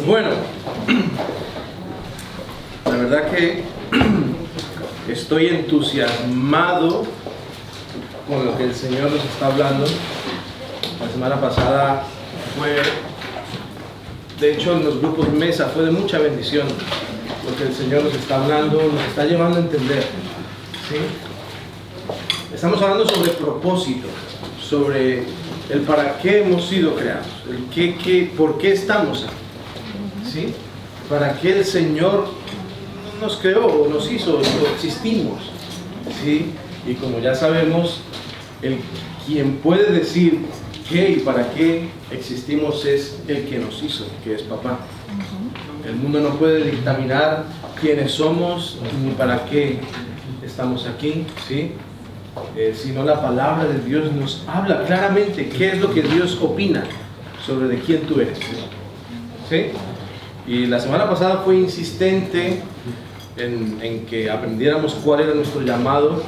Bueno, la verdad que estoy entusiasmado con lo que el Señor nos está hablando. La semana pasada fue, de hecho en los grupos mesa, fue de mucha bendición, porque el Señor nos está hablando, nos está llevando a entender, ¿sí? Estamos hablando sobre propósito, sobre el para qué hemos sido creados, el por qué estamos aquí, ¿sí? Para qué el Señor nos creó, nos hizo, existimos, ¿sí? Y como ya sabemos, quien puede decir qué y para qué existimos es el que nos hizo, que es Papá. El mundo no puede dictaminar quiénes somos ni para qué estamos aquí, ¿sí? Sino la palabra de Dios nos habla claramente qué es lo que Dios opina sobre de quién tú eres, ¿sí? Y la semana pasada fue insistente en que aprendiéramos cuál era nuestro llamado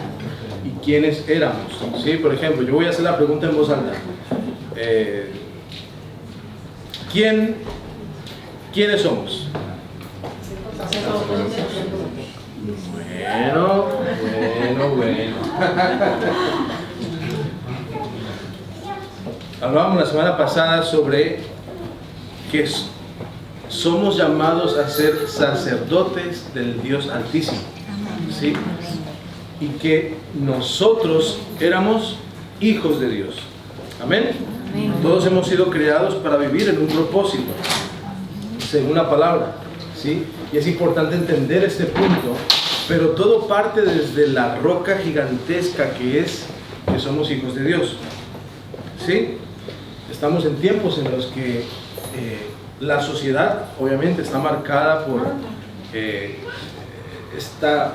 y quiénes éramos, ¿sí? Por ejemplo, yo voy a hacer la pregunta en voz alta. ¿Quiénes somos? Bueno. Hablábamos la semana pasada sobre que somos llamados a ser sacerdotes del Dios Altísimo, ¿sí? Y que nosotros éramos hijos de Dios. Amén. Todos hemos sido creados para vivir en un propósito, según la palabra, ¿sí? Y es importante entender este punto, pero todo parte desde la roca gigantesca que somos hijos de Dios, ¿sí? Estamos en tiempos en los que la sociedad obviamente está marcada por esta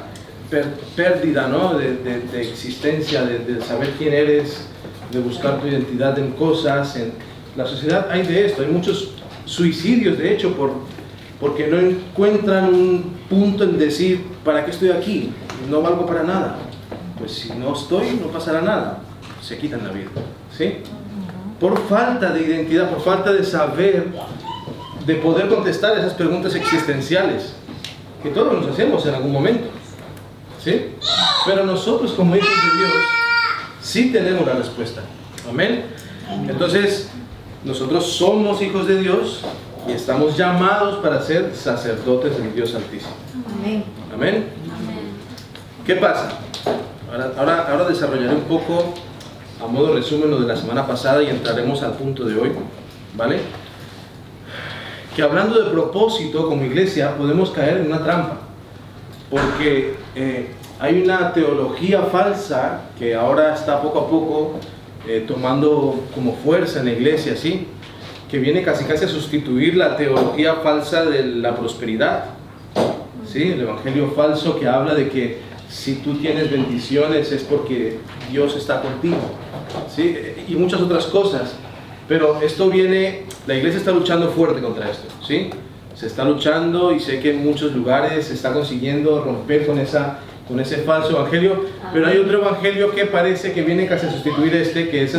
pérdida, ¿no? de existencia, de saber quién eres, de buscar tu identidad en cosas. En la sociedad hay de esto, hay muchos suicidios de hecho porque no encuentran un punto en decir ¿para qué estoy aquí? No valgo para nada. Pues si no estoy, no pasará nada. Se quitan la vida, ¿sí? Por falta de identidad, por falta de saber, de poder contestar esas preguntas existenciales que todos nos hacemos en algún momento, ¿sí? Pero nosotros como hijos de Dios sí tenemos la respuesta. Amén. Entonces, nosotros somos hijos de Dios y estamos llamados para ser sacerdotes del Dios Altísimo. Amén. Amén. ¿Qué pasa? Ahora desarrollaré un poco a modo resumen lo de la semana pasada y entraremos al punto de hoy, ¿vale? Que hablando de propósito como iglesia podemos caer en una trampa, porque hay una teología falsa que ahora está poco a poco tomando como fuerza en la iglesia, ¿sí? Que viene casi a sustituir la teología falsa de la prosperidad, ¿sí? El evangelio falso que habla de que si tú tienes bendiciones es porque Dios está contigo, ¿sí? Y muchas otras cosas. Pero esto viene, la iglesia está luchando fuerte contra esto, ¿sí? Se está luchando y sé que en muchos lugares se está consiguiendo romper con ese falso evangelio, pero hay otro evangelio que parece que viene casi a sustituir que es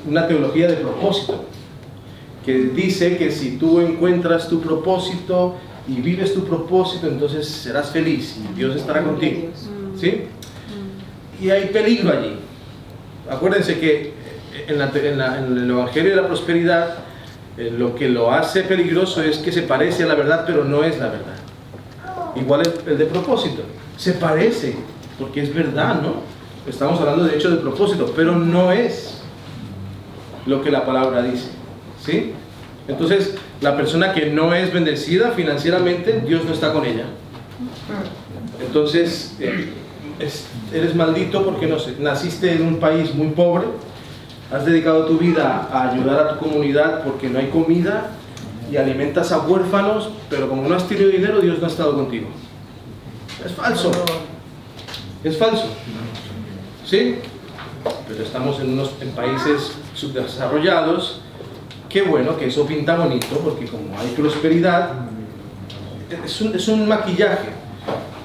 una teología de propósito, que dice que si tú encuentras tu propósito y vives tu propósito, entonces serás feliz y Dios estará contigo, ¿sí? Y hay peligro allí. Acuérdense que en el evangelio de la prosperidad lo que lo hace peligroso es que se parece a la verdad, pero no es la verdad. Igual el de propósito, se parece porque es verdad, ¿no? Estamos hablando de hecho de propósito, pero no es lo que la palabra dice, ¿sí? Entonces la persona que no es bendecida financieramente, Dios no está con ella. Entonces eres maldito porque naciste en un país muy pobre, has dedicado tu vida a ayudar a tu comunidad porque no hay comida y alimentas a huérfanos, pero como no has tenido dinero, Dios no ha estado contigo. Es falso. Es falso. ¿Sí? Pero estamos en países subdesarrollados. Qué bueno que eso pinta bonito, porque como hay prosperidad, es un maquillaje.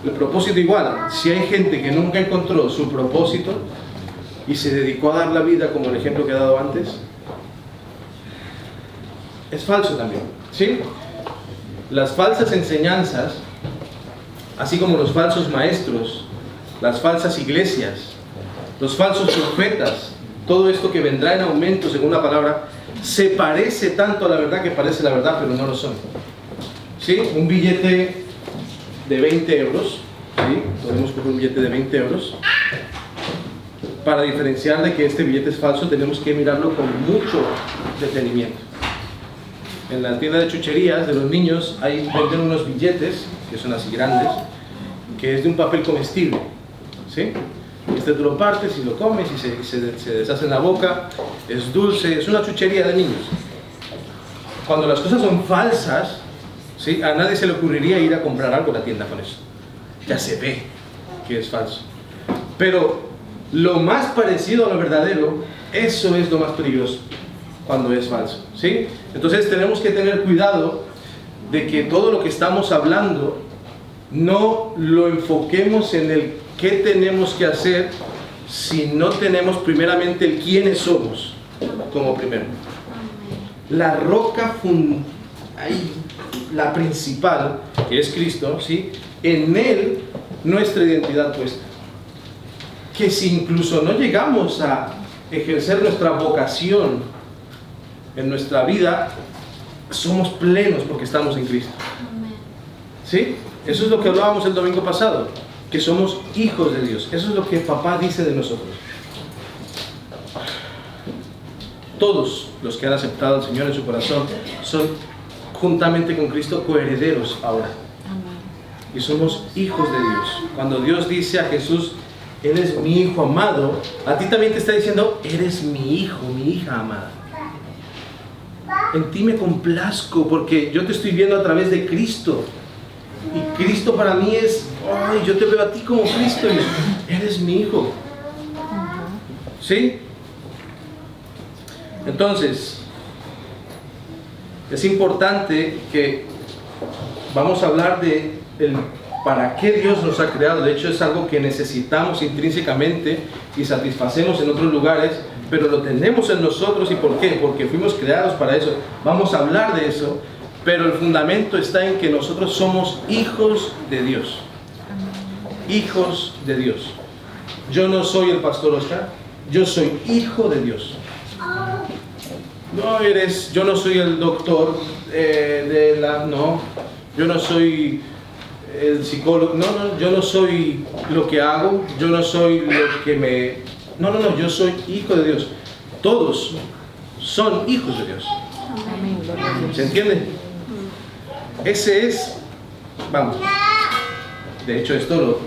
El propósito igual. Si hay gente que nunca encontró su propósito y se dedicó a dar la vida como el ejemplo que he dado antes, es falso también, ¿sí? Las falsas enseñanzas, así como los falsos maestros, las falsas iglesias, los falsos profetas, todo esto que vendrá en aumento según la palabra, se parece tanto a la verdad que parece la verdad, pero no lo son. ¿Sí? Un billete de 20 euros, ¿sí? Podemos coger un billete de 20 euros. Para diferenciar de que este billete es falso, tenemos que mirarlo con mucho detenimiento. En la tienda de chucherías de los niños venden unos billetes, que son así grandes, que es de un papel comestible, ¿sí? Este tú lo partes y lo comes y se deshace en la boca, es dulce, es una chuchería de niños. Cuando las cosas son falsas, ¿sí? A nadie se le ocurriría ir a comprar algo a la tienda con eso. Ya se ve que es falso. Pero lo más parecido a lo verdadero, eso es lo más peligroso cuando es falso, ¿sí? Entonces tenemos que tener cuidado de que todo lo que estamos hablando no lo enfoquemos en el qué tenemos que hacer si no tenemos primeramente el quiénes somos como primero. La roca la principal, que es Cristo, ¿sí? En Él nuestra identidad puesta. Que si incluso no llegamos a ejercer nuestra vocación en nuestra vida, somos plenos porque estamos en Cristo. ¿Sí? Eso es lo que hablábamos el domingo pasado, que somos hijos de Dios. Eso es lo que papá dice de nosotros. Todos los que han aceptado al Señor en su corazón son juntamente con Cristo coherederos ahora. Y somos hijos de Dios. Cuando Dios dice a Jesús, eres mi hijo amado, a ti también te está diciendo, eres mi hijo, mi hija amada. En ti me complazco porque yo te estoy viendo a través de Cristo. Y Cristo para mí es, ay, yo te veo a ti como Cristo y eres mi hijo. ¿Sí? Entonces, es importante que vamos a hablar de para qué Dios nos ha creado. De hecho, es algo que necesitamos intrínsecamente y satisfacemos en otros lugares, pero lo tenemos en nosotros. ¿Y por qué? Porque fuimos creados para eso. Vamos a hablar de eso, pero el fundamento está en que nosotros somos hijos de Dios. Hijos de Dios. Yo no soy el pastor Oscar, yo soy hijo de Dios. Yo no soy el doctor no, yo no soy el psicólogo, no, yo no soy lo que hago, yo no soy lo que no, yo soy hijo de Dios. Todos son hijos de Dios. ¿Se entiende? Ese es, vamos, de hecho esto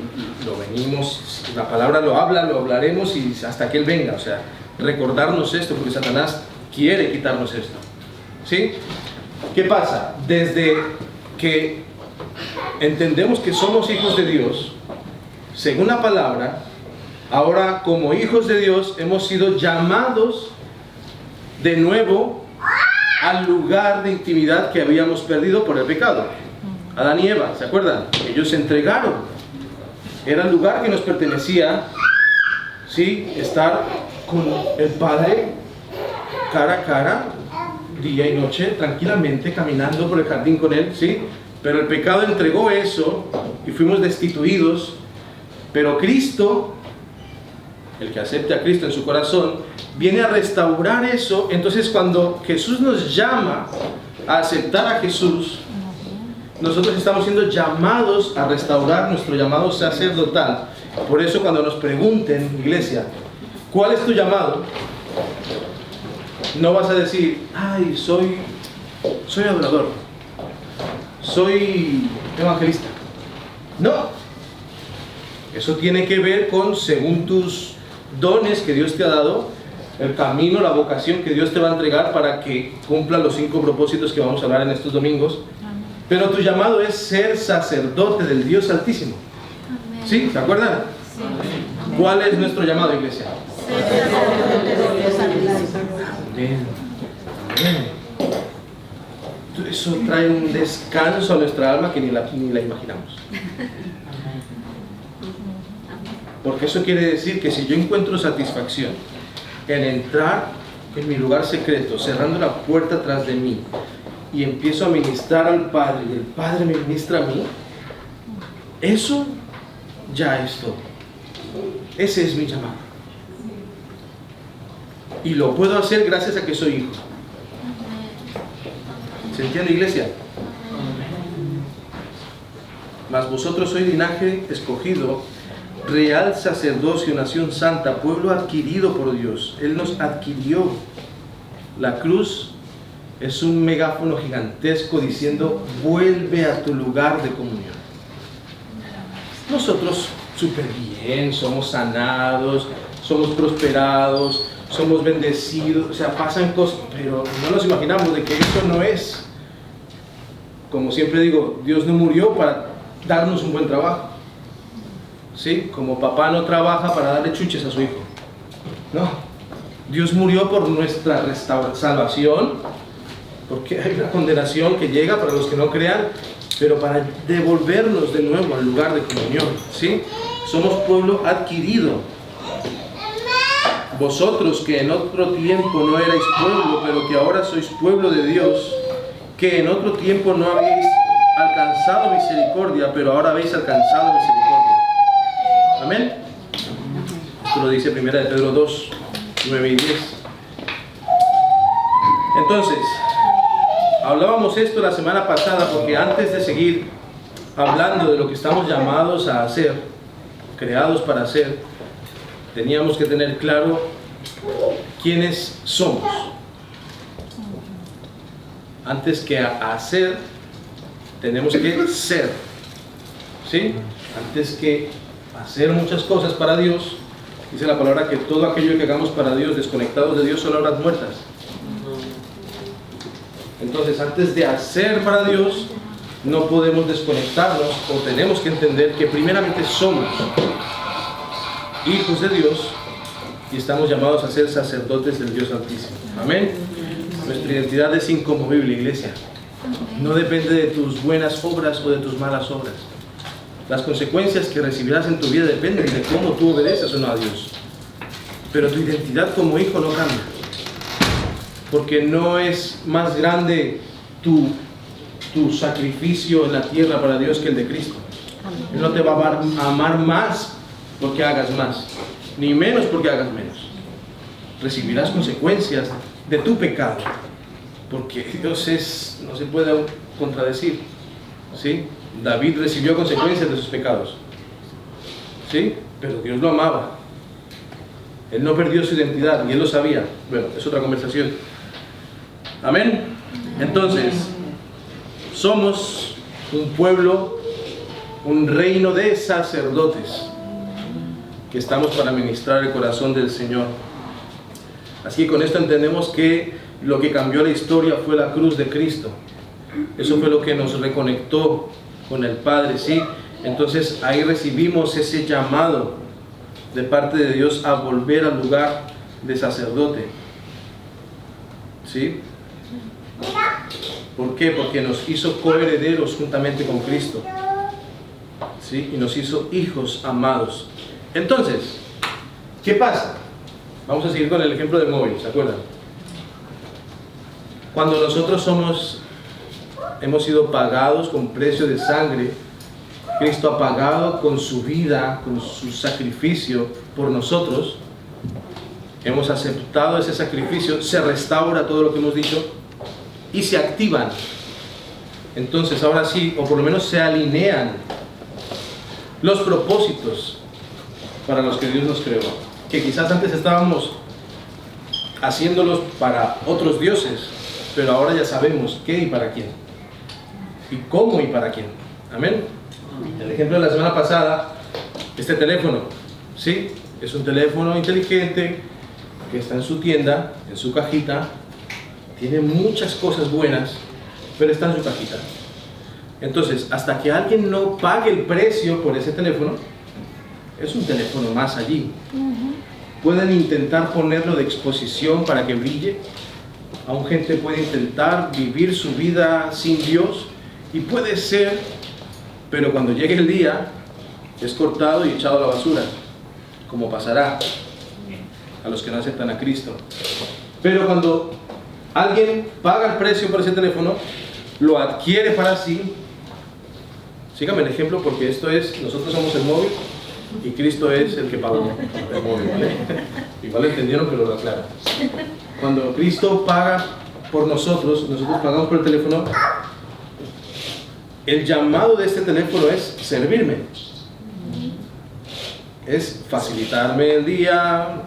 lo venimos, la palabra lo habla, lo hablaremos y hasta que Él venga, o sea, recordarnos esto, porque Satanás quiere quitarnos esto, ¿sí? ¿Qué pasa? Desde que entendemos que somos hijos de Dios, según la palabra, ahora como hijos de Dios hemos sido llamados de nuevo al lugar de intimidad que habíamos perdido por el pecado. Adán y Eva, ¿se acuerdan? Ellos se entregaron. Era el lugar que nos pertenecía, ¿sí? Estar con el Padre cara a cara, día y noche, tranquilamente, caminando por el jardín con Él, ¿sí? Pero el pecado entregó eso y fuimos destituidos. Pero Cristo, el que acepte a Cristo en su corazón, viene a restaurar eso. Entonces cuando Jesús nos llama a aceptar a Jesús, nosotros estamos siendo llamados a restaurar nuestro llamado sacerdotal. Por eso cuando nos pregunten, iglesia, ¿cuál es tu llamado? No vas a decir, ay, soy adorador, soy evangelista. No. Eso tiene que ver con, según tus dones que Dios te ha dado, el camino, la vocación que Dios te va a entregar para que cumpla los 5 propósitos que vamos a hablar en estos domingos. Pero tu llamado es ser sacerdote del Dios Altísimo. ¿Sí? ¿Se acuerdan? Sí. ¿Cuál es nuestro llamado, iglesia? Ser sacerdote del Dios Altísimo. Amén. Amén. Eso trae un descanso a nuestra alma que ni la imaginamos. Porque eso quiere decir que si yo encuentro satisfacción en entrar en mi lugar secreto, cerrando la puerta tras de mí, y empiezo a ministrar al Padre y el Padre me ministra a mí, eso ya es todo. Ese es mi llamado. Y lo puedo hacer gracias a que soy hijo. ¿Se entiende, iglesia? Mas vosotros sois linaje escogido, real sacerdocio, nación santa, pueblo adquirido por Dios. Él nos adquirió. La cruz es un megáfono gigantesco diciendo: vuelve a tu lugar de comunión. Nosotros súper bien, somos sanados, somos prosperados, somos bendecidos, o sea, pasan cosas, pero no nos imaginamos de que eso no es. Como siempre digo, Dios no murió para darnos un buen trabajo. ¿Sí? Como papá no trabaja para darle chuches a su hijo. No. Dios murió por nuestra salvación, porque hay una condenación que llega para los que no crean, pero para devolvernos de nuevo al lugar de comunión. ¿Sí? Somos pueblo adquirido. Vosotros que en otro tiempo no erais pueblo, pero que ahora sois pueblo de Dios, que en otro tiempo no habéis alcanzado misericordia, pero ahora habéis alcanzado misericordia. Amén. Esto lo dice 1 de Pedro 2, 9 y 10. Entonces, hablábamos esto la semana pasada porque antes de seguir hablando de lo que estamos llamados a hacer, creados para hacer, teníamos que tener claro quiénes somos. Antes que hacer, tenemos que ser. ¿Sí? Antes que hacer muchas cosas para Dios, dice la palabra que todo aquello que hagamos para Dios, desconectados de Dios, son obras muertas. Entonces, antes de hacer para Dios, no podemos desconectarnos, o tenemos que entender que primeramente somos hijos de Dios y estamos llamados a ser sacerdotes del Dios Altísimo. Amén. Nuestra identidad es inconmovible, iglesia. No depende de tus buenas obras o de tus malas obras. Las consecuencias que recibirás en tu vida dependen de cómo tú obedeces o no a Dios. Pero tu identidad como hijo no cambia. Porque no es más grande tu sacrificio en la tierra para Dios que el de Cristo. Él no te va a amar más porque hagas más, ni menos porque hagas menos. Recibirás consecuencias de tu pecado, porque Dios no se puede contradecir. ¿Sí? David recibió consecuencias de sus pecados, ¿sí? Pero Dios lo amaba. Él no perdió su identidad y él lo sabía. Bueno, es otra conversación. Amén. Entonces, somos un pueblo, un reino de sacerdotes que estamos para ministrar el corazón del Señor. Así que con esto entendemos que lo que cambió la historia fue la cruz de Cristo. Eso fue lo que nos reconectó con el Padre, ¿sí? Entonces ahí recibimos ese llamado de parte de Dios a volver al lugar de sacerdote. ¿Sí? ¿Por qué? Porque nos hizo coherederos juntamente con Cristo. ¿Sí? Y nos hizo hijos amados. Entonces, ¿qué pasa? Vamos a seguir con el ejemplo del móvil, ¿se acuerdan? Cuando nosotros hemos sido pagados con precio de sangre, Cristo ha pagado con su vida, con su sacrificio por nosotros, hemos aceptado ese sacrificio, se restaura todo lo que hemos dicho y se activan. Entonces ahora sí, o por lo menos se alinean los propósitos para los que Dios nos creó, que quizás antes estábamos haciéndolos para otros dioses, pero ahora ya sabemos qué y para quién, y cómo y para quién. Amén. El ejemplo de la semana pasada, este teléfono, ¿sí? Es un teléfono inteligente que está en su tienda, en su cajita, tiene muchas cosas buenas, pero está en su cajita. Entonces, hasta que alguien no pague el precio por ese teléfono, es un teléfono más allí. Pueden intentar ponerlo de exposición para que brille. Aún gente puede intentar vivir su vida sin Dios, y puede ser, pero cuando llegue el día, es cortado y echado a la basura, como pasará a los que no aceptan a Cristo. Pero cuando Alguien paga el precio por ese teléfono, lo adquiere para sí. Síganme el ejemplo, porque esto es, nosotros somos el móvil y Cristo es el que pagó el móvil, ¿vale? Igual entendieron, pero lo aclaro. Cuando Cristo paga por nosotros, nosotros pagamos por el teléfono. El llamado de este teléfono es servirme. Es facilitarme el día,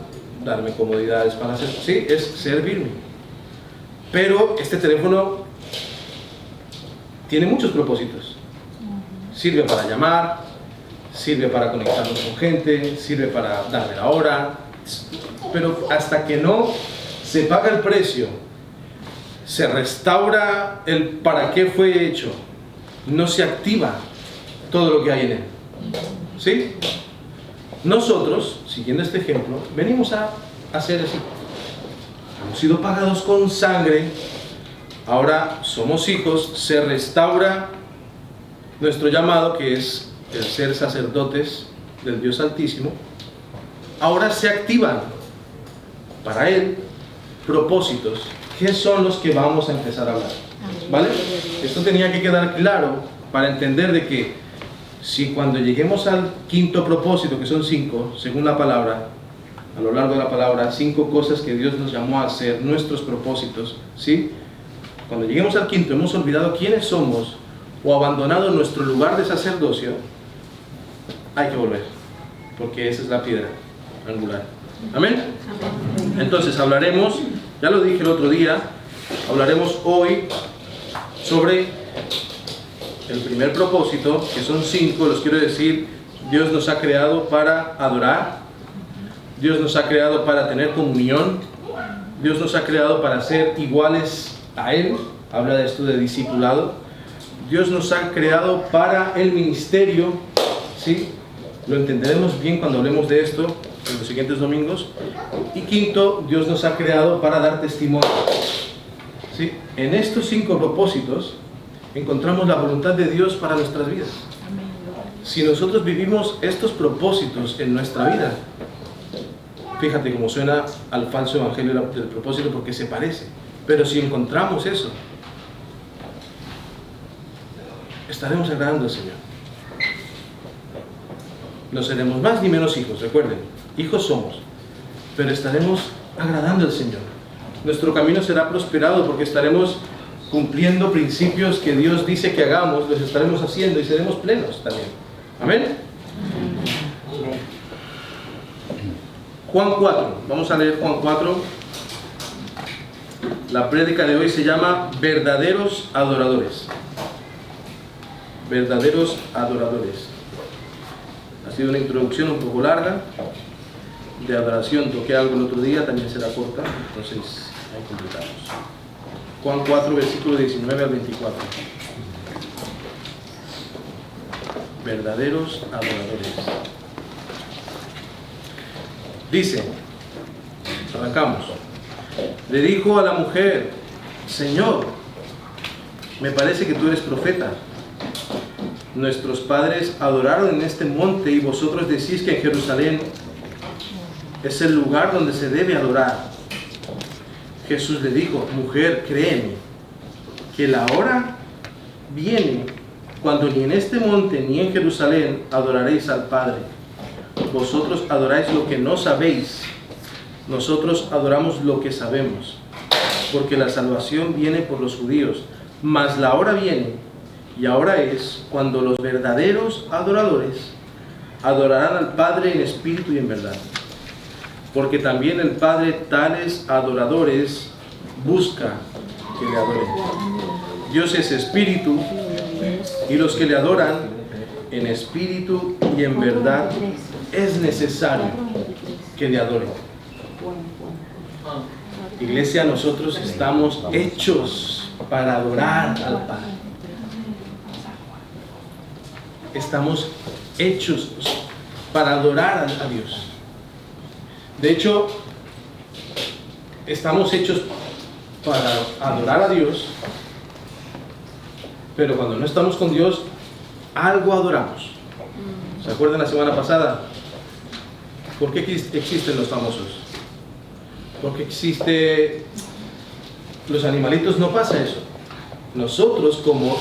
darme comodidades para hacer, sí, es servirme. Pero este teléfono tiene muchos propósitos. Sirve para llamar, sirve para conectarnos con gente, sirve para darme la hora. Pero hasta que no se paga el precio, se restaura el para qué fue hecho, no se activa todo lo que hay en él. ¿Sí? Nosotros, siguiendo este ejemplo, venimos a hacer así. Hemos sido pagados con sangre, ahora somos hijos, se restaura nuestro llamado, que es el ser sacerdotes del Dios Altísimo. Ahora se activan para Él propósitos, que son los que vamos a empezar a hablar. ¿Vale? Esto tenía que quedar claro para entender de que si cuando lleguemos al quinto propósito, que son 5, según la palabra, a lo largo de la palabra, 5 cosas que Dios nos llamó a hacer, nuestros propósitos, ¿sí? Cuando lleguemos al quinto, hemos olvidado quiénes somos o abandonado nuestro lugar de sacerdocio, hay que volver, porque esa es la piedra angular. ¿Amén? Entonces hablaremos, ya lo dije el otro día, hablaremos hoy sobre el primer propósito, que son 5, los quiero decir. Dios nos ha creado para adorar, Dios nos ha creado para tener comunión, Dios nos ha creado para ser iguales a Él, habla de esto de discipulado. Dios nos ha creado para el ministerio, ¿sí? Lo entenderemos bien cuando hablemos de esto en los siguientes domingos. Y quinto, Dios nos ha creado para dar testimonio, ¿sí? En estos 5 propósitos encontramos la voluntad de Dios para nuestras vidas. Si nosotros vivimos estos propósitos en nuestra vida, fíjate cómo suena al falso evangelio del propósito, porque se parece, pero si encontramos eso, estaremos agradando al Señor. No seremos más ni menos hijos, recuerden, hijos somos, pero estaremos agradando al Señor. Nuestro camino será prosperado porque estaremos cumpliendo principios que Dios dice que hagamos, los estaremos haciendo y seremos plenos también. ¿Amén? Juan 4, vamos a leer Juan 4. La prédica de hoy se llama Verdaderos Adoradores. Verdaderos Adoradores. Ha sido una introducción un poco larga. De adoración toqué algo el otro día, también será corta, entonces ahí completamos. Juan 4, versículo 19 al 24. Verdaderos adoradores. Dice, arrancamos. Le dijo a la mujer: Señor, me parece que tú eres profeta. Nuestros padres adoraron en este monte y vosotros decís que en Jerusalén es el lugar donde se debe adorar. Jesús le dijo: mujer, créeme, que la hora viene cuando ni en este monte ni en Jerusalén adoraréis al Padre. Vosotros adoráis lo que no sabéis, nosotros adoramos lo que sabemos, porque la salvación viene por los judíos. Mas la hora viene, y ahora es, cuando los verdaderos adoradores adorarán al Padre en espíritu y en verdad. Porque también el Padre tales adoradores busca que le adoren. Dios es espíritu, y los que le adoran en espíritu y en verdad es necesario que le adoren. Iglesia, nosotros estamos hechos para adorar al Padre. Estamos hechos para adorar a Dios. De hecho, estamos hechos para adorar a Dios, pero cuando no estamos con Dios, algo adoramos. ¿Se acuerdan la semana pasada? ¿Por qué existen los famosos? Porque existe los animalitos no pasa eso. Nosotros como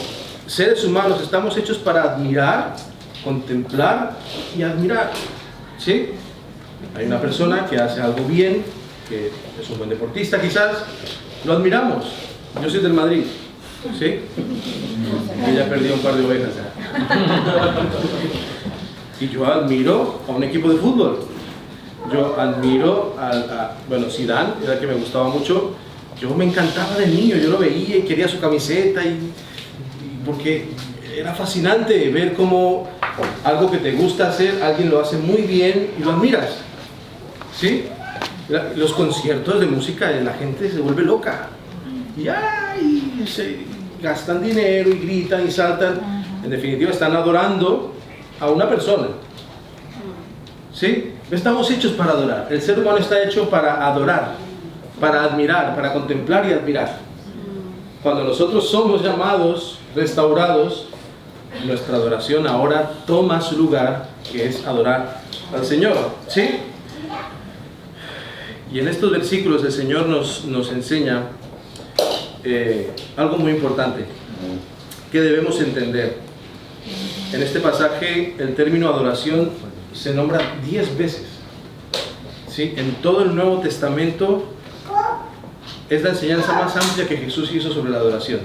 seres humanos estamos hechos para admirar, contemplar y admirar. ¿Sí? Hay una persona que hace algo bien, que es un buen deportista quizás, lo admiramos. Yo soy del Madrid, ¿sí? Ella perdió un par de ovejas. Y yo admiro a un equipo de fútbol. Yo admiro bueno, Zidane, era el que me gustaba mucho. Yo me encantaba de niño, yo lo veía y quería su camiseta porque era fascinante ver cómo algo que te gusta hacer, alguien lo hace muy bien y lo admiras. ¿Sí? Los conciertos de música, la gente se vuelve loca. Y ¡ay! Se gastan dinero y gritan y saltan. En definitiva, están adorando a una persona. ¿Sí? Estamos hechos para adorar. El ser humano está hecho para adorar, para admirar, para contemplar y admirar. Cuando nosotros somos llamados, restaurados, nuestra adoración ahora toma su lugar, que es adorar al Señor. ¿Sí? Y en estos versículos el Señor nos enseña algo muy importante que debemos entender. En este pasaje el término adoración se nombra 10 veces. ¿Sí? En todo el Nuevo Testamento es la enseñanza más amplia que Jesús hizo sobre la adoración.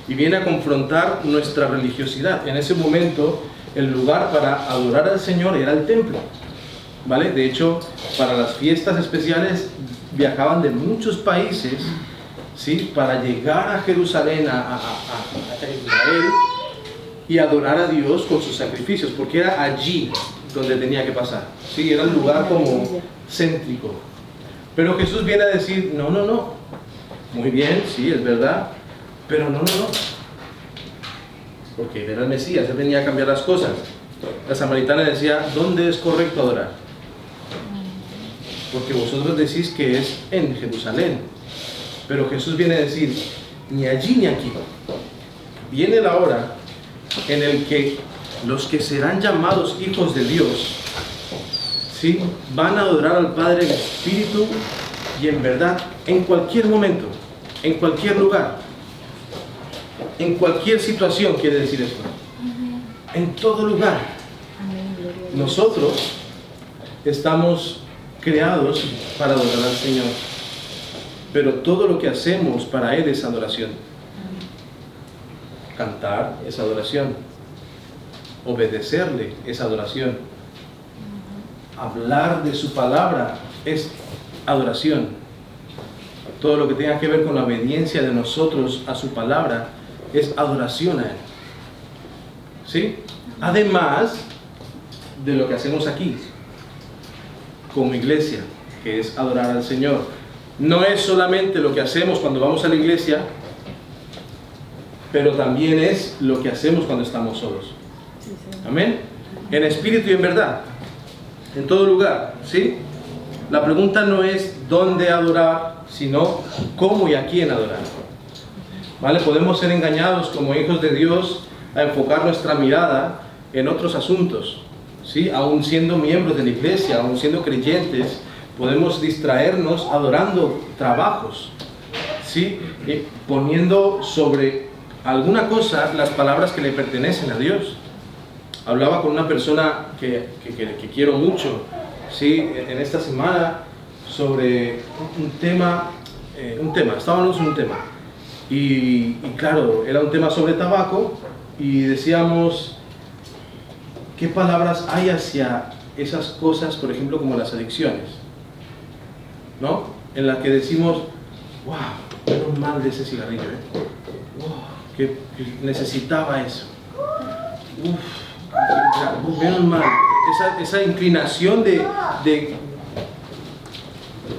Y viene a confrontar nuestra religiosidad. En ese momento el lugar para adorar al Señor era el templo. ¿Vale? De hecho, para las fiestas especiales viajaban de muchos países, ¿sí? Para llegar a Jerusalén, a Israel, y adorar a Dios con sus sacrificios, porque era allí donde tenía que pasar. ¿Sí? Era un lugar como céntrico. Pero Jesús viene a decir, no, no, no. Muy bien, sí, es verdad, pero no, no, no. Porque era el Mesías, él venía a cambiar las cosas. La samaritana decía, ¿dónde es correcto adorar? Porque vosotros decís que es en Jerusalén. Pero Jesús viene a decir, ni allí ni aquí. Viene la hora en el que los que serán llamados hijos de Dios, ¿sí? Van a adorar al Padre en espíritu y en verdad, en cualquier momento, en cualquier lugar, en cualquier situación, quiere decir esto. En todo lugar. Nosotros estamos creados para adorar al Señor, pero todo lo que hacemos para Él es adoración. Cantar es adoración, obedecerle es adoración, hablar de su palabra es adoración. Todo lo que tenga que ver con la obediencia de nosotros a su palabra es adoración a Él. ¿Sí? Además de lo que hacemos aquí como iglesia, que es adorar al Señor. No es solamente lo que hacemos cuando vamos a la iglesia, pero también es lo que hacemos cuando estamos solos. Amén. En espíritu y en verdad, en todo lugar. ¿Sí? La pregunta no es dónde adorar, sino cómo y a quién adorar. ¿Vale? Podemos ser engañados como hijos de Dios a enfocar nuestra mirada en otros asuntos. ¿Sí? Aún siendo miembros de la iglesia, aún siendo creyentes, podemos distraernos adorando trabajos, ¿sí? Poniendo sobre alguna cosa las palabras que le pertenecen a Dios. Hablaba con una persona que quiero mucho, ¿sí? En esta semana sobre un tema, estábamos en un tema, y claro, era un tema sobre tabaco, y decíamos, ¿qué palabras hay hacia esas cosas, por ejemplo, como las adicciones? ¿No? En las que decimos, wow, menos mal de ese cigarrillo, wow, que necesitaba eso. Menos mal, esa inclinación de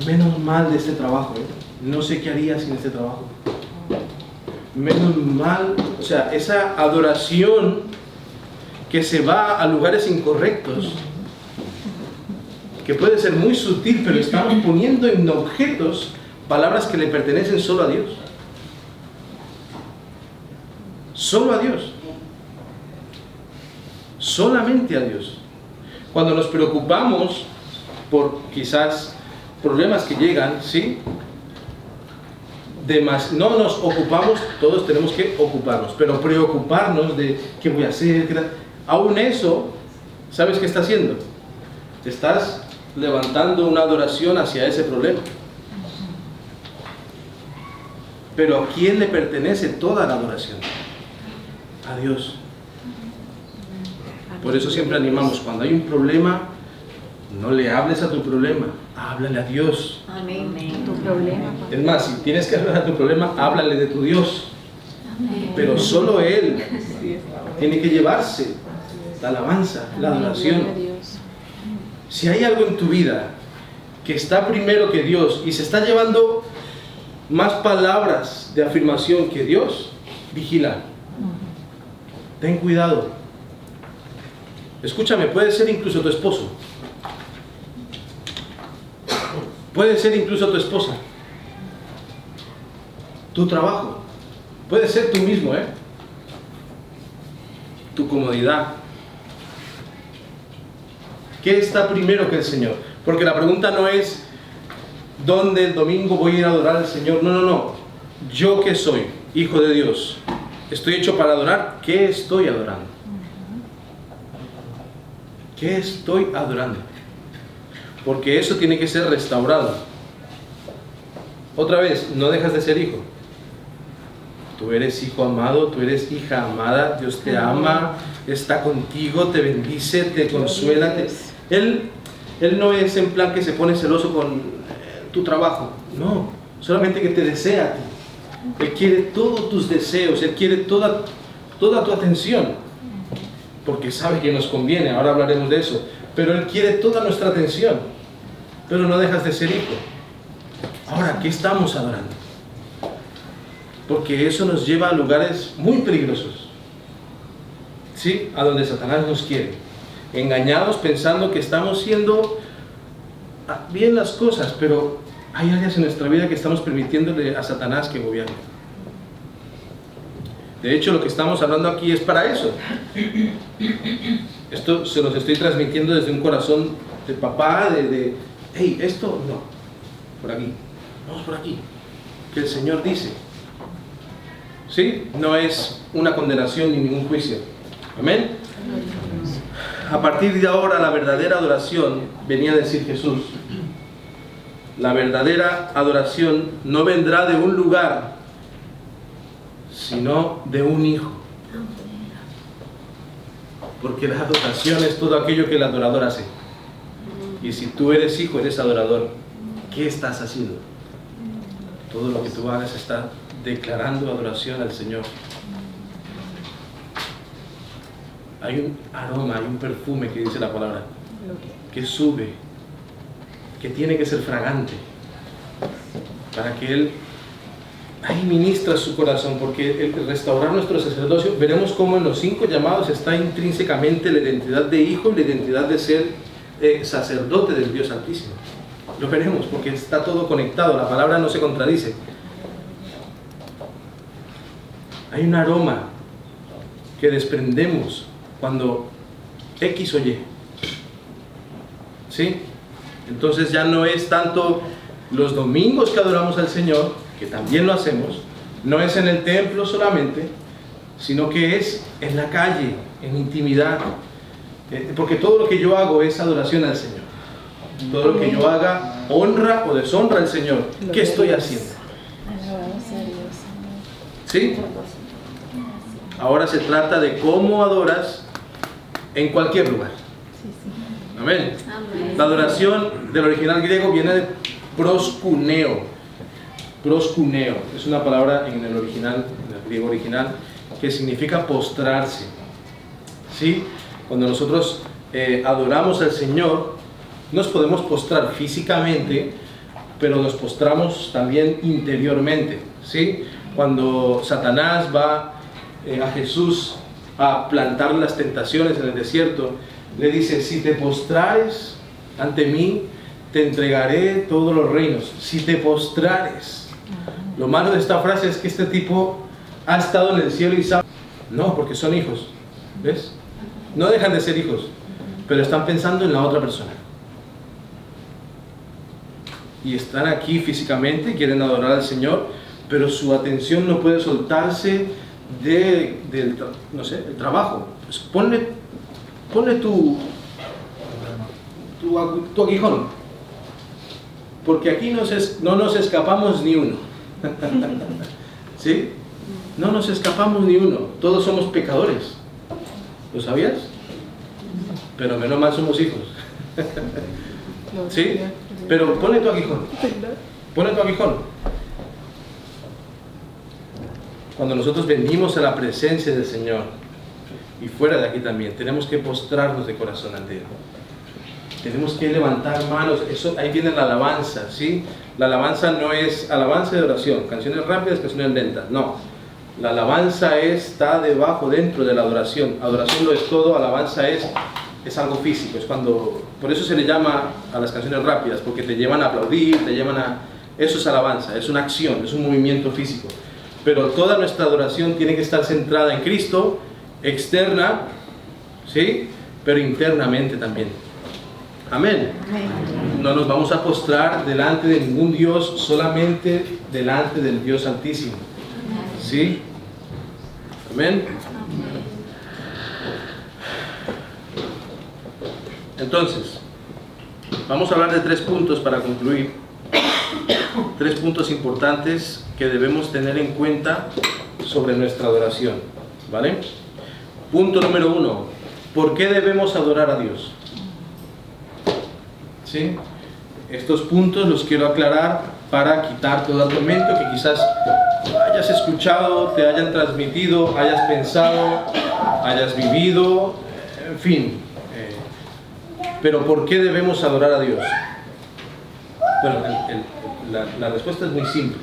menos mal de este trabajo, no sé qué haría sin este trabajo. Menos mal, o sea, esa adoración que se va a lugares incorrectos, que puede ser muy sutil, pero estamos poniendo en objetos palabras que le pertenecen solo a Dios. Solo a Dios. Solamente a Dios. Cuando nos preocupamos por quizás problemas que llegan, ¿sí? no nos ocupamos, todos tenemos que ocuparnos, pero preocuparnos de qué voy a hacer, aún eso, ¿sabes qué está haciendo? Estás levantando una adoración hacia ese problema. Pero ¿a quién le pertenece toda la adoración? A Dios. Por eso siempre animamos, cuando hay un problema, no le hables a tu problema, háblale a Dios. Amén. Tu problema. Es más, si tienes que hablar a tu problema, háblale de tu Dios. Pero solo Él tiene que llevarse la alabanza, la adoración. Si hay algo en tu vida que está primero que Dios y se está llevando más palabras de afirmación que Dios, vigila. Ten cuidado. Escúchame, puede ser incluso tu esposo. Puede ser incluso tu esposa. Tu trabajo. Puede ser tú mismo, tu comodidad. ¿Qué está primero que el Señor? Porque la pregunta no es ¿dónde el domingo voy a ir a adorar al Señor? No. ¿Yo qué soy? Hijo de Dios. ¿Estoy hecho para adorar? ¿Qué estoy adorando? ¿Qué estoy adorando? Porque eso tiene que ser restaurado. Otra vez, no dejas de ser hijo. Tú eres hijo amado, tú eres hija amada, Dios te ama, está contigo, te bendice, te consuela. Él no es en plan que se pone celoso con tu trabajo, no, solamente que te desea a ti. Él quiere todos tus deseos, Él quiere toda tu atención, porque sabe que nos conviene, ahora hablaremos de eso, pero Él quiere toda nuestra atención, pero no dejas de ser hijo. Ahora, ¿qué estamos adorando? Porque eso nos lleva a lugares muy peligrosos, ¿sí? A donde Satanás nos quiere, engañados pensando que estamos haciendo bien las cosas, pero hay áreas en nuestra vida que estamos permitiéndole a Satanás que gobierne. De hecho, lo que estamos hablando aquí es para eso. Esto se los estoy transmitiendo desde un corazón de papá, hey, esto no, por aquí, vamos por aquí, que el Señor dice. ¿Sí? No es una condenación ni ningún juicio. Amén. A partir de ahora, la verdadera adoración, venía a decir Jesús, la verdadera adoración no vendrá de un lugar, sino de un hijo. Porque la adoración es todo aquello que el adorador hace. Y si tú eres hijo, eres adorador, ¿qué estás haciendo? Todo lo que tú hagas está declarando adoración al Señor. Hay un aroma, hay un perfume que dice la palabra, que sube, que tiene que ser fragante, para que Él ahí ministra su corazón, porque el restaurar nuestro sacerdocio, veremos cómo en los 5 llamados está intrínsecamente la identidad de hijo y la identidad de ser sacerdote del Dios Altísimo. Lo veremos, porque está todo conectado, la palabra no se contradice. Hay un aroma que desprendemos cuando X o Y. ¿Sí? Entonces ya no es tanto los domingos que adoramos al Señor, que también lo hacemos, no es en el templo solamente, sino que es en la calle, en intimidad. Porque todo lo que yo hago es adoración al Señor. Todo lo que yo haga honra o deshonra al Señor. ¿Qué estoy haciendo? ¿Sí? Ahora se trata de cómo adoras en cualquier lugar. Amén. La adoración del original griego viene de proskuneo. Proskuneo es una palabra en el original, en el griego original, que significa postrarse. ¿Sí? Cuando nosotros adoramos al Señor, nos podemos postrar físicamente, pero nos postramos también interiormente. ¿Sí? Cuando Satanás va a Jesús a plantar las tentaciones en el desierto, le dice: si te postrares ante mí, te entregaré todos los reinos. Si te postrares. Lo malo de esta frase es que este tipo ha estado en el cielo y sabe. No, porque son hijos. ¿Ves? No dejan de ser hijos, pero están pensando en la otra persona. Y están aquí físicamente, quieren adorar al Señor, pero su atención no puede soltarse del no sé, el trabajo. Pues ponle tu aguijón, porque aquí no nos escapamos ni uno. ¿Sí? No nos escapamos ni uno, todos somos pecadores. ¿Lo sabías? Pero menos mal somos hijos. ¿Sí? Pero ponle tu aguijón. Ponle tu aguijón. Cuando nosotros venimos a la presencia del Señor, y fuera de aquí también, tenemos que postrarnos de corazón ante Él. Tenemos que levantar manos. Eso, ahí viene la alabanza, ¿sí? La alabanza no es alabanza de oración, canciones rápidas, canciones lentas, no. La alabanza está debajo, dentro de la adoración. Adoración lo es todo, alabanza es algo físico. Es cuando, por eso se le llama a las canciones rápidas, porque te llevan a aplaudir, te llevan a... Eso es alabanza, es una acción, es un movimiento físico. Pero toda nuestra adoración tiene que estar centrada en Cristo, externa, ¿sí? Pero internamente también. Amén. No nos vamos a postrar delante de ningún Dios, solamente delante del Dios Altísimo. ¿Sí? Amén. Entonces, vamos a hablar de 3 puntos para concluir. 3 puntos importantes que debemos tener en cuenta sobre nuestra adoración. ¿Vale? Punto número 1. ¿Por qué debemos adorar a Dios? ¿Sí? Estos puntos los quiero aclarar para quitar todo argumento que quizás hayas escuchado, te hayan transmitido, hayas pensado, hayas vivido, en fin. Pero ¿por qué debemos adorar a Dios? Bueno, la respuesta es muy simple.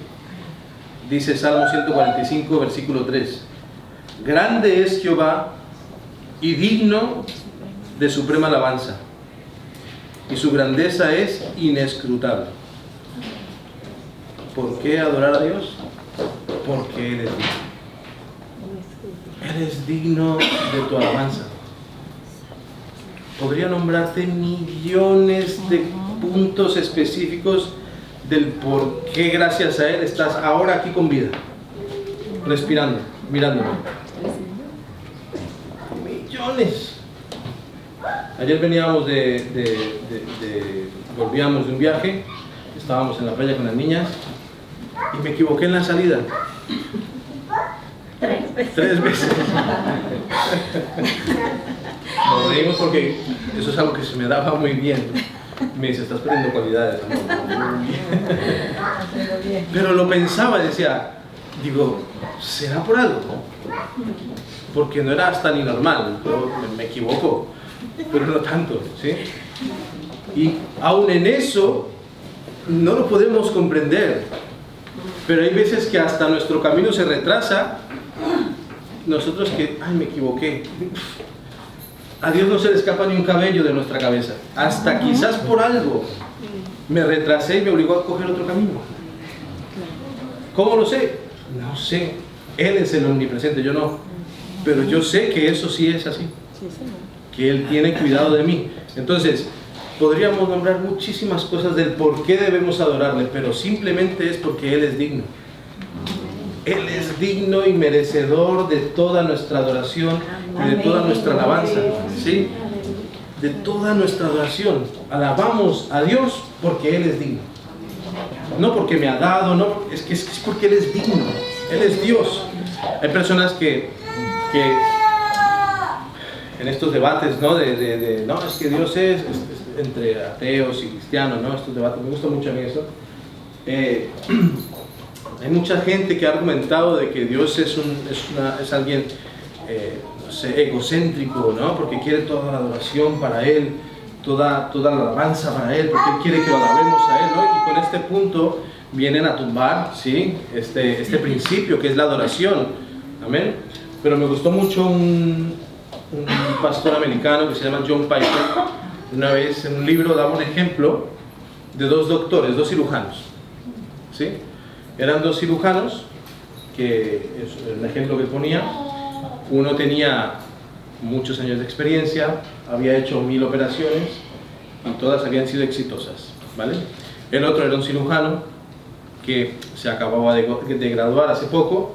Dice Salmo 145, versículo 3. Grande es Jehová y digno de suprema alabanza, y su grandeza es inescrutable. ¿Por qué adorar a Dios? Porque Él es digno. Él es digno de tu alabanza. Podría nombrarte millones de puntos específicos del por qué gracias a Él estás ahora aquí con vida, respirando, mirándome. Millones. Ayer veníamos volvíamos de un viaje, estábamos en la playa con las niñas y me equivoqué en la salida. 3 veces. Nos reímos porque eso es algo que se me daba muy bien. Me dice, estás perdiendo cualidades, amor. Pero lo pensaba y decía, digo, ¿será por algo? Porque no era hasta ni normal, me equivoco, pero no tanto, ¿sí? Y aún en eso no lo podemos comprender, pero hay veces que hasta nuestro camino se retrasa. Nosotros que, ay, me equivoqué. A Dios no se le escapa ni un cabello de nuestra cabeza. Hasta quizás por algo me retrasé y me obligó a coger otro camino. ¿Cómo lo sé? No sé. Él es el omnipresente, yo no. Pero yo sé que eso sí es así. Que Él tiene cuidado de mí. Entonces, podríamos nombrar muchísimas cosas del por qué debemos adorarle, pero simplemente es porque Él es digno. Él es digno y merecedor de toda nuestra adoración y de toda nuestra alabanza, ¿sí? De toda nuestra adoración. Alabamos a Dios porque Él es digno. No porque me ha dado, no, es porque Él es digno. Él es Dios. Hay personas que en estos debates, ¿no? No, es que Dios es entre ateos y cristianos, ¿no? Estos debates, me gusta mucho a mí eso. Hay mucha gente que ha argumentado de que Dios es alguien no sé, egocéntrico, ¿no? Porque quiere toda la adoración para Él, toda la alabanza para Él, porque Él quiere que lo alabemos a Él, ¿no? Y con este punto vienen a tumbar, ¿sí? Este principio que es la adoración. Amén. Pero me gustó mucho un pastor americano que se llama John Piper. Una vez en un libro daba un ejemplo de 2 doctores, 2 cirujanos, ¿sí? Eran 2 cirujanos, que es un ejemplo que ponía. Uno tenía muchos años de experiencia, había hecho 1000 operaciones y todas habían sido exitosas, ¿vale? El otro era un cirujano que que se acababa de graduar hace poco,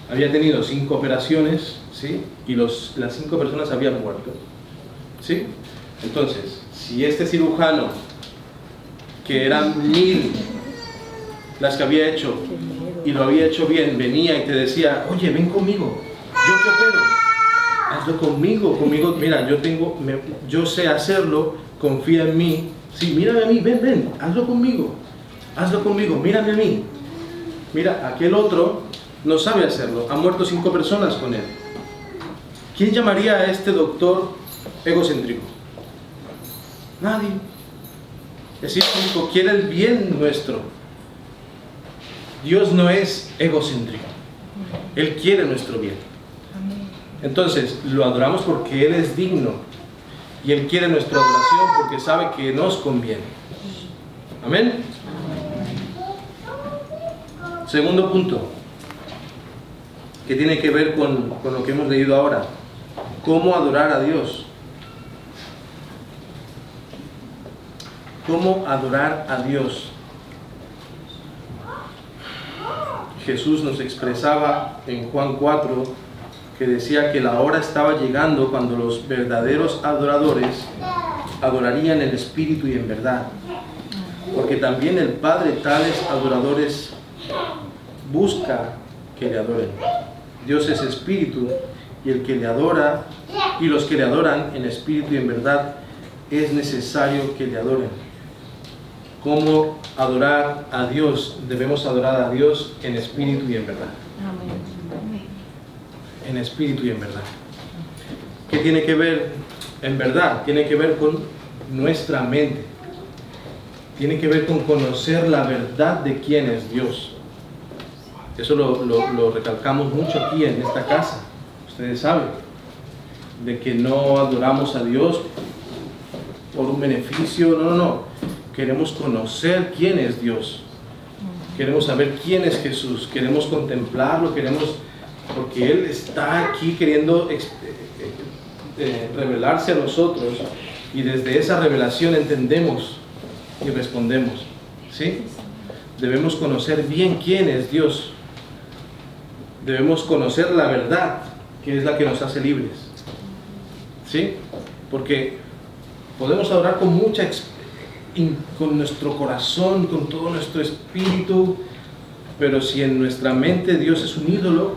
había tenido 5 operaciones, ¿sí? Y las 5 personas habían muerto, ¿sí? Entonces, si este cirujano, que eran 1000 las que había hecho, y lo había hecho bien, venía y te decía, oye, ven conmigo, yo te opero, hazlo conmigo, mira, yo sé hacerlo, confía en mí, sí, mírame a mí, ven, hazlo conmigo, mírame a mí. Mira, aquel otro no sabe hacerlo, ha muerto 5 personas con él. ¿Quién llamaría a este doctor egocéntrico? Nadie. Es decir, quiere el bien nuestro. Dios no es egocéntrico, Él quiere nuestro bien. Entonces, lo adoramos porque Él es digno y Él quiere nuestra adoración porque sabe que nos conviene. Amén. Segundo punto, que tiene que ver con lo que hemos leído ahora. ¿Cómo adorar a Dios? ¿Cómo adorar a Dios? Jesús nos expresaba en Juan 4 que decía que la hora estaba llegando cuando los verdaderos adoradores adorarían en espíritu y en verdad, porque también el Padre tales adoradores busca que le adoren. Dios es espíritu y el que le adora y los que le adoran en espíritu y en verdad es necesario que le adoren. ¿Cómo adorar a Dios? Debemos adorar a Dios en espíritu y en verdad. En espíritu y en verdad. ¿Qué tiene que ver en verdad? Tiene que ver con nuestra mente. Tiene que ver con conocer la verdad de quién es Dios. Eso lo recalcamos mucho aquí en esta casa. Ustedes saben de que no adoramos a Dios por un beneficio. No. Queremos conocer quién es Dios. Queremos saber quién es Jesús. Queremos contemplarlo. Porque Él está aquí queriendo revelarse a nosotros. Y desde esa revelación entendemos y respondemos. ¿Sí? Debemos conocer bien quién es Dios. Debemos conocer la verdad, que es la que nos hace libres. ¿Sí? Porque podemos adorar con con nuestro corazón, con todo nuestro espíritu, pero si en nuestra mente Dios es un ídolo,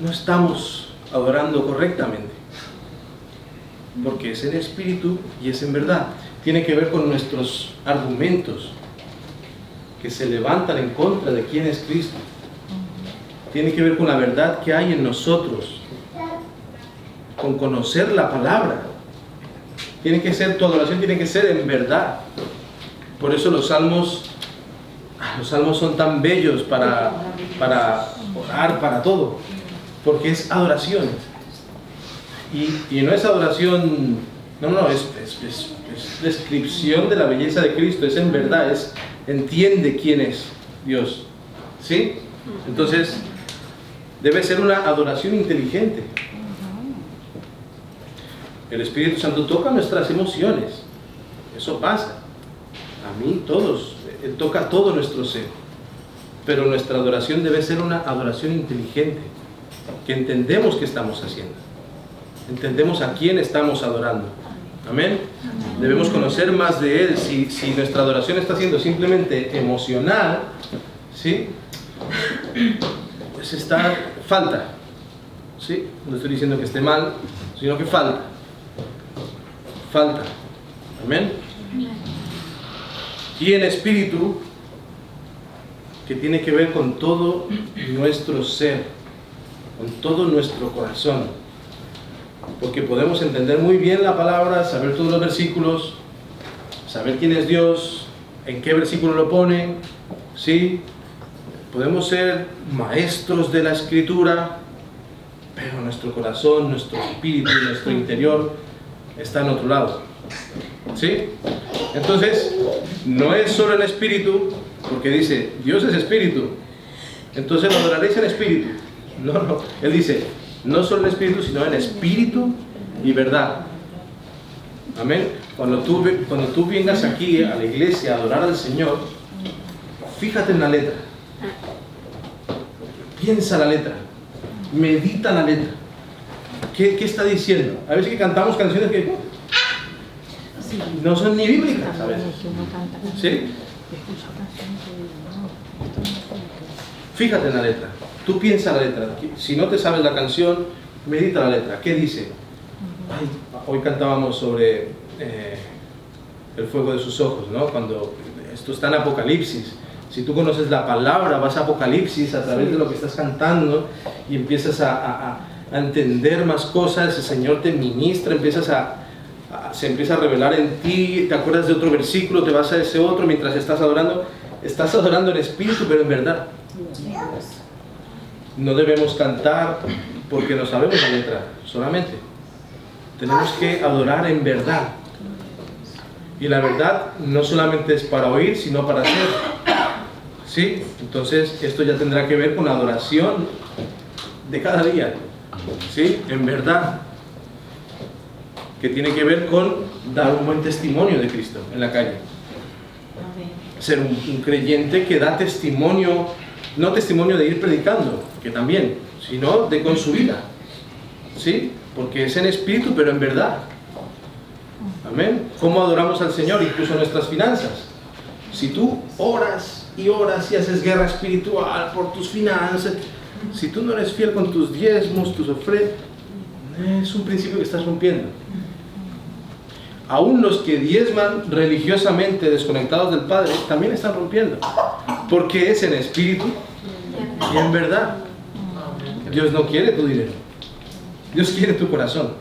no estamos adorando correctamente, porque es en espíritu y es en verdad. Tiene que ver con nuestros argumentos que se levantan en contra de quién es Cristo. Tiene que ver con la verdad que hay en nosotros, con conocer la palabra. Tu adoración tiene que ser en verdad. Por eso los salmos son tan bellos para orar, para todo, porque es adoración. Y no es adoración, es descripción de la belleza de Cristo, es en verdad, entiende quién es Dios. ¿Sí? Entonces, debe ser una adoración inteligente. El Espíritu Santo toca nuestras emociones. Eso pasa. A mí, todos. Él toca todo nuestro ser. Pero nuestra adoración debe ser una adoración inteligente. Que entendemos qué estamos haciendo. Entendemos a quién estamos adorando. Amén. Debemos conocer más de Él. Si nuestra adoración está siendo simplemente emocional, ¿sí? Pues falta. ¿Sí? No estoy diciendo que esté mal, sino que falta. Amén. Y en espíritu, que tiene que ver con todo nuestro ser, con todo nuestro corazón, porque podemos entender muy bien la palabra, saber todos los versículos, saber quién es Dios, en qué versículo lo pone, ¿sí? Podemos ser maestros de la Escritura, pero nuestro corazón, nuestro espíritu, nuestro interior está en otro lado. ¿Sí? Entonces, no es solo el espíritu, porque dice, Dios es espíritu, entonces lo adoraréis en espíritu. No. Él dice, no solo en espíritu, sino en espíritu y verdad. Amén. Cuando tú vengas aquí a la iglesia a adorar al Señor, fíjate en la letra. Piensa la letra, medita la letra. ¿Qué está diciendo? A veces que cantamos canciones que no son ni bíblicas, a veces. ¿Sí? Fíjate en la letra, tú piensa la letra. Si no te sabes la canción, medita la letra. ¿Qué dice? Ay, hoy cantábamos sobre el fuego de sus ojos, ¿no? Cuando esto está en Apocalipsis. Si tú conoces la palabra, vas a Apocalipsis a través de lo que estás cantando y empiezas a entender más cosas, el Señor te ministra, se empieza a revelar en ti, te acuerdas de otro versículo, te vas a ese otro mientras estás adorando en espíritu, pero en verdad. No debemos cantar porque no sabemos la letra solamente. Tenemos que adorar en verdad. Y la verdad no solamente es para oír, sino para hacer. ¿Sí? Entonces esto ya tendrá que ver con la adoración de cada día. ¿Sí? En verdad. Que tiene que ver con dar un buen testimonio de Cristo en la calle. Ser un creyente que da testimonio, no testimonio de ir predicando, que también, sino de con su vida. ¿Sí? Porque es en espíritu, pero en verdad. Amén. ¿Cómo adoramos al Señor? Incluso en nuestras finanzas. Si tú oras y oras y haces guerra espiritual por tus finanzas, si tú no eres fiel con tus diezmos, tus ofrendas, es un principio que estás rompiendo. Aún los que diezman religiosamente desconectados del Padre también están rompiendo, porque es en espíritu y en verdad. Dios no quiere tu dinero, Dios quiere tu corazón.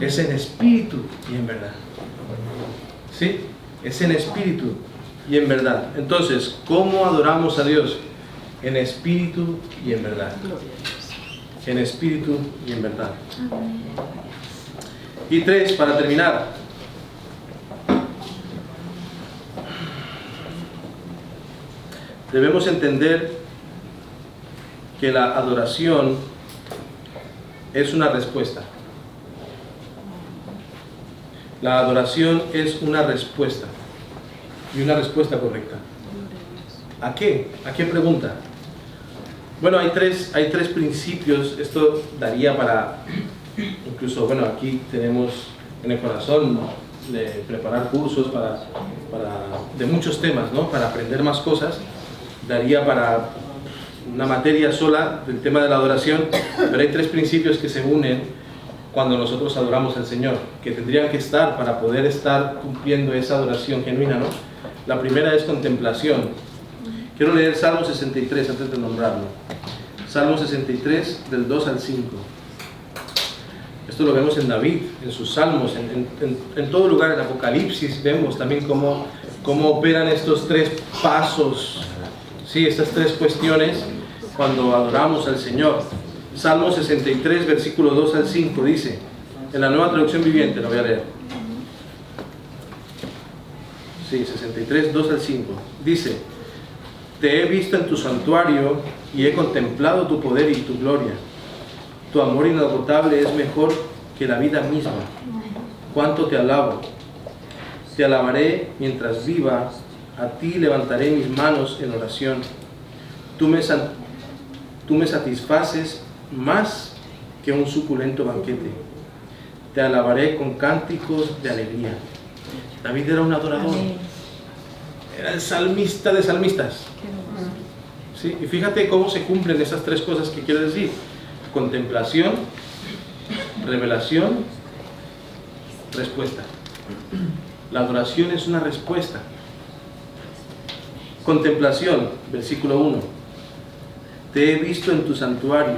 Es en espíritu y en verdad. ¿Sí? Es en espíritu y en verdad. Entonces, ¿cómo adoramos a Dios? En espíritu y en verdad. En espíritu y en verdad. Y 3, para terminar. Debemos entender que la adoración es una respuesta. La adoración es una respuesta. Y una respuesta correcta. ¿A qué? ¿A qué pregunta? Bueno, hay tres principios. Esto daría para, incluso, bueno, aquí tenemos en el corazón de preparar cursos de muchos temas, ¿no? Para aprender más cosas. Daría para una materia sola del tema de la adoración, pero hay 3 principios que se unen cuando nosotros adoramos al Señor, que tendrían que estar para poder estar cumpliendo esa adoración genuina, ¿no? La primera es contemplación. Quiero leer Salmo 63 antes de nombrarlo. Salmo 63, del 2 al 5. Esto lo vemos en David, en sus salmos, en todo lugar, en Apocalipsis, vemos también cómo operan estos 3 pasos, ¿sí? Estas 3 cuestiones cuando adoramos al Señor. Salmo 63, versículo 2 al 5, dice, en la Nueva Traducción Viviente, lo voy a leer. Sí, 63, 2 al 5. Dice, te he visto en tu santuario y he contemplado tu poder y tu gloria. Tu amor inagotable es mejor que la vida misma. Cuánto te alabo. Te alabaré mientras viva, a ti levantaré mis manos en oración. Tú me satisfaces más que un suculento banquete. Te alabaré con cánticos de alegría. David era un adorador. Era el salmista de salmistas. ¿Sí? Y fíjate cómo se cumplen esas 3 cosas que quiero decir. Contemplación, revelación, respuesta. La adoración es una respuesta. Contemplación, versículo 1. Te he visto en tu santuario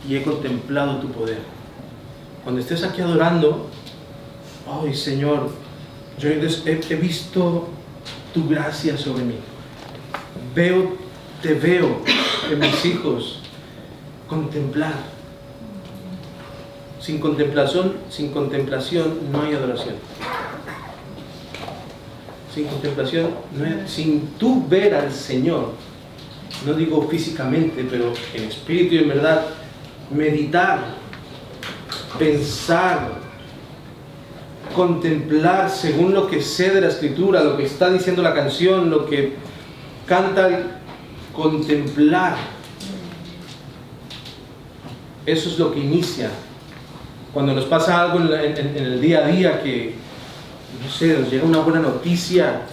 y he contemplado tu poder. Cuando estés aquí adorando, ¡ay, Señor! Yo he visto tu gracia sobre mí. Te veo en mis hijos. Contemplar. Sin contemplación no hay adoración. Sin contemplación, sin tú ver al Señor, no digo físicamente, pero en espíritu y en verdad, meditar, pensar, contemplar según lo que sé de la Escritura, lo que está diciendo la canción, lo que canta contemplar. Eso es lo que inicia. Cuando nos pasa algo en el día a día, que, no sé, nos llega una buena noticia,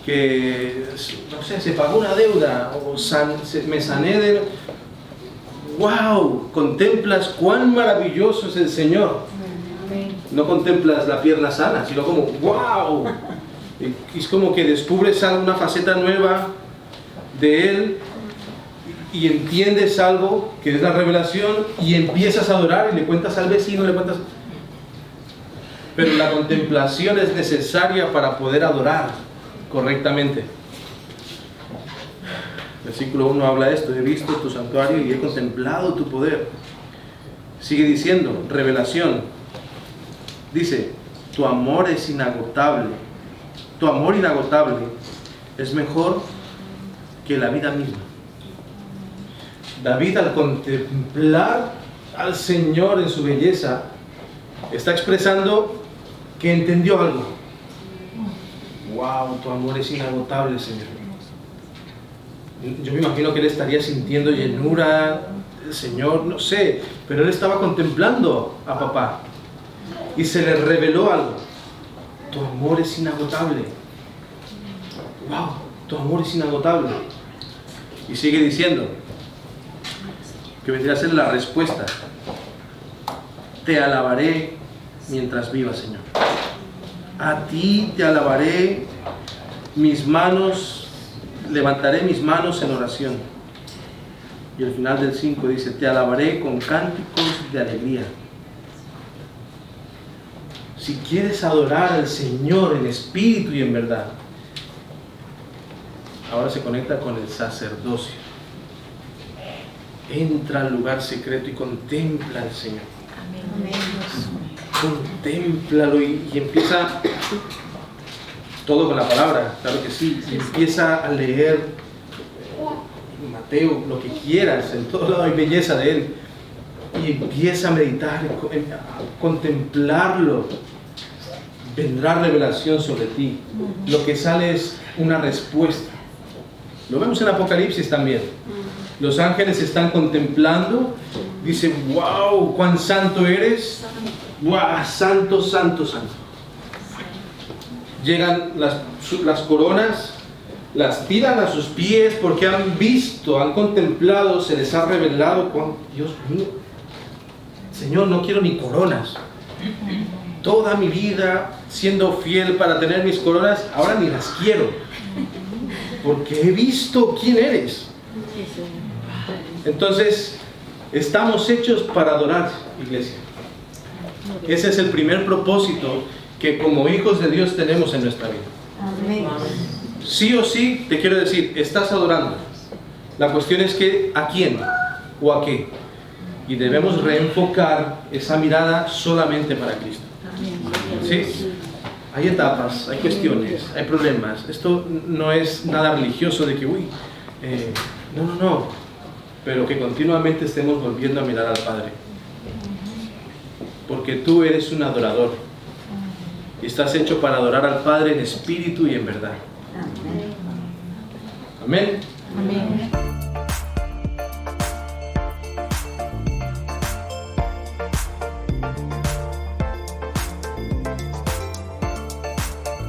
que, no sé, se pagó una deuda, o me sané de... ¡Wow! Contemplas cuán maravilloso es el Señor. No contemplas la pierna sana, sino como ¡wow! Es como que descubres una faceta nueva de Él y entiendes algo que es la revelación y empiezas a adorar y le cuentas al vecino, le cuentas... Pero la contemplación es necesaria para poder adorar correctamente. Versículo 1 habla de esto: he visto tu santuario y he contemplado tu poder. Sigue diciendo, revelación. Dice, tu amor es inagotable. Tu amor inagotable es mejor que la vida misma. David, al contemplar al Señor en su belleza, está expresando que entendió algo. ¡Wow! Tu amor es inagotable, Señor. Yo me imagino que él estaría sintiendo llenura, el Señor, no sé, pero él estaba contemplando a papá y se le reveló algo. Tu amor es inagotable. ¡Wow! Tu amor es inagotable. Y sigue diciendo que vendría a ser la respuesta. Te alabaré mientras viva, Señor. A ti te alabaré, levantaré mis manos en oración. Y al final del 5 dice, te alabaré con cánticos de alegría. Si quieres adorar al Señor en espíritu y en verdad, ahora se conecta con el sacerdocio. Entra al lugar secreto y contempla al Señor. Amén. Contémplalo y empieza todo con la palabra, claro que sí, y empieza a leer Mateo, lo que quieras, en todo lado hay belleza de él, y empieza a meditar, a contemplarlo. Vendrá revelación sobre ti. Lo que sale es una respuesta. Lo vemos en Apocalipsis también. Los ángeles están contemplando, dicen, wow, cuán santo eres, wow, santo, santo, santo. Llegan las coronas, las tiran a sus pies porque han visto, han contemplado, se les ha revelado, Dios mío, Señor, no quiero ni coronas. Toda mi vida siendo fiel para tener mis coronas, ahora ni las quiero, porque he visto quién eres. Entonces, estamos hechos para adorar, iglesia. Ese es el primer propósito que como hijos de Dios tenemos en nuestra vida. Amén. Sí o sí, te quiero decir, estás adorando. La cuestión es que, ¿a quién o a qué? Y debemos reenfocar esa mirada solamente para Cristo. ¿Sí? Hay etapas, hay cuestiones, hay problemas. Esto no es nada religioso de que, no. Pero que continuamente estemos volviendo a mirar al Padre. Porque tú eres un adorador. Y estás hecho para adorar al Padre en espíritu y en verdad. Amén. Amén.